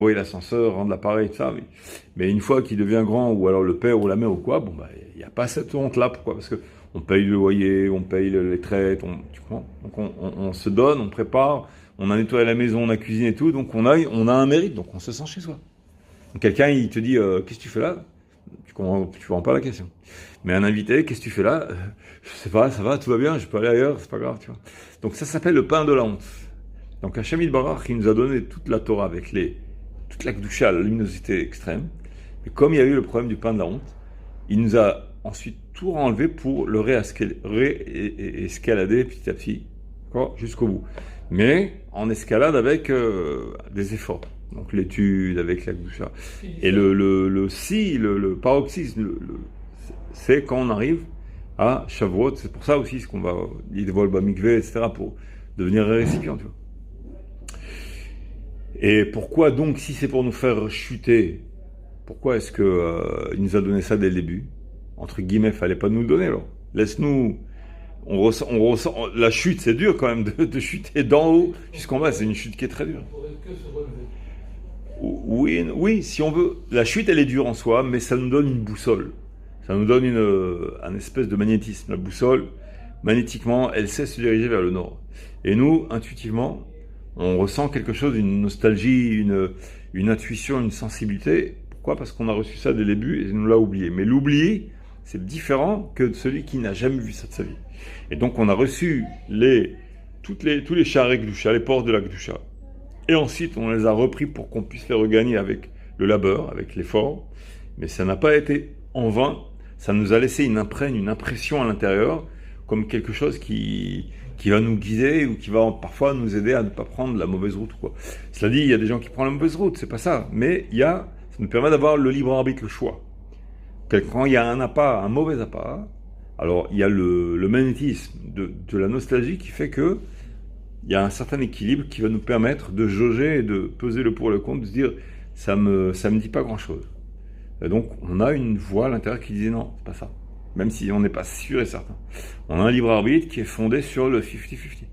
oui, l'ascenseur, rendre l'appareil, tout ça, oui. Mais une fois qu'il devient grand, ou alors le père ou la mère ou quoi, bon, bah, il n'y a pas cette honte-là. Pourquoi? Parce que on paye le loyer, on paye les traites, tu comprends? Donc on se donne, on prépare, on a nettoyé la maison, on a cuisiné et tout, donc on a un mérite, donc on se sent chez soi. Donc quelqu'un, il te dit, qu'est-ce que tu fais là? Tu comprends pas la question. Mais un invité, qu'est-ce que tu fais là? Je sais pas, ça va, tout va bien, je peux aller ailleurs, c'est pas grave, tu vois. Donc ça s'appelle le pain de la honte. Donc Hachem Barach, il nous a donné toute la Torah avec toute la Kedusha, la luminosité extrême. Mais comme il y a eu le problème du pain de la honte, il nous a ensuite tout enlevé pour le réescalader petit à petit, jusqu'au bout. Mais en escalade avec des efforts. Donc l'étude avec la Kedusha. Et le paroxysme, c'est quand on arrive à Shavuot. C'est pour ça aussi ce qu'on va, il dévoile Bamikvé, etc., pour devenir récipient, tu vois. Et pourquoi donc, si c'est pour nous faire chuter, pourquoi est-ce que il nous a donné ça dès le début? Entre guillemets, fallait pas nous le donner alors. Laisse-nous. La chute, c'est dur quand même de chuter d'en haut jusqu'en bas. C'est une chute qui est très dure. On pourrait que se relever. Oui, oui, si on veut. La chute, elle est dure en soi, mais ça nous donne une boussole. Ça nous donne un espèce de magnétisme. La boussole, magnétiquement, elle sait se diriger vers le nord. Et nous, intuitivement, on ressent quelque chose, une nostalgie, une intuition, une sensibilité. Pourquoi? Parce qu'on a reçu ça dès le début et on l'a oublié. Mais l'oublier, c'est différent que de celui qui n'a jamais vu ça de sa vie. Et donc on a reçu tous les charrets Gdusha, les portes de la Gdusha. Et ensuite on les a repris pour qu'on puisse les regagner avec le labeur, avec l'effort. Mais ça n'a pas été en vain. Ça nous a laissé une impression à l'intérieur, comme quelque chose qui va nous guider ou qui va parfois nous aider à ne pas prendre la mauvaise route, quoi. Cela dit, il y a des gens qui prennent la mauvaise route, c'est pas ça. Mais ça nous permet d'avoir le libre arbitre, le choix. Quand il y a un appât, un mauvais appât, alors il y a le magnétisme de la nostalgie qui fait que il y a un certain équilibre qui va nous permettre de jauger et de peser le pour et le contre, de se dire ça me dit pas grand chose. Et donc on a une voix à l'intérieur qui disait non, c'est pas ça. Même si on n'est pas sûr et certain. On a un libre arbitre qui est fondé sur le 50-50.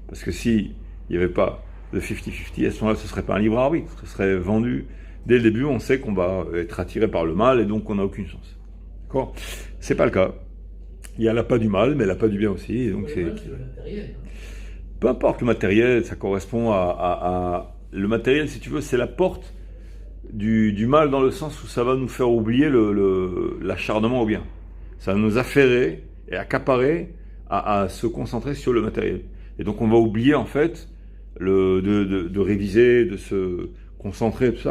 Parce que si il n'y avait pas de 50-50, à ce moment-là, ce serait pas un libre arbitre. Ce serait vendu. Dès le début, on sait qu'on va être attiré par le mal et donc on n'a aucune chance. D'accord? C'est pas le cas. Il y a l'appât du mal, mais l'appât du bien aussi. Et donc Le mal, c'est le matériel. peu importe le matériel, ça correspond le matériel, si tu veux, c'est la porte du mal dans le sens où ça va nous faire oublier l'acharnement au bien. Ça va nous affairer et accaparer à se concentrer sur le matériel. Et donc on va oublier en fait de réviser, de se concentrer, tout ça.